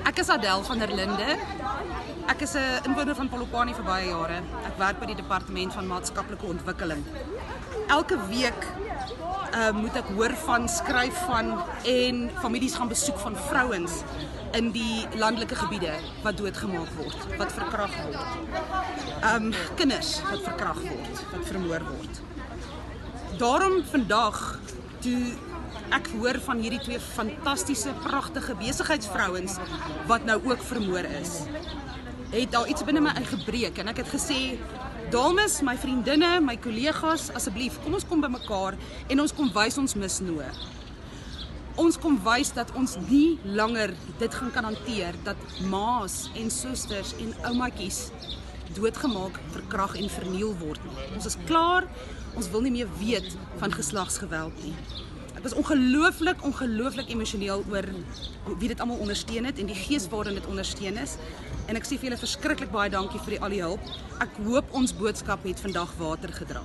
Ek is Adel van der Linde. Ek is 'n inwoner van Polokwane vir baie jare. Ek werk by die Departement van Maatskaplike Ontwikkeling. Elke week moet ek hoor van, skryf van en families gaan besoek van vrouens in die landelike gebiede wat doodgemaak word, wat verkragt word. Kinders wat verkragt word, wat vermoor word. Daarom vandag, toe ek hoor van hierdie twee fantastiese, pragtige besigheidsvrouens wat nou ook vermoor is, het daar iets binne my ingebreek en ek het gesê, dames, my vriendinne, my kollegas, asseblief, kom ons kom by mekaar en ons kom wys ons misnoë. Ons kom wys dat ons nie langer dit kan hanteer, dat ma's en susters en oumaatjies doodgemaak, verkragt en verniel word nie. Ons is klaar, ons wil nie meer weet van geslagsgeweld nie. Ek was ongelooflik emosioneel oor wie dit allemaal ondersteun het en die gees waarin dit ondersteun is. En ek sê vir julle verskriklik baie dankie vir al die hulp. Ek hoop ons boodskap het vandag water gedra.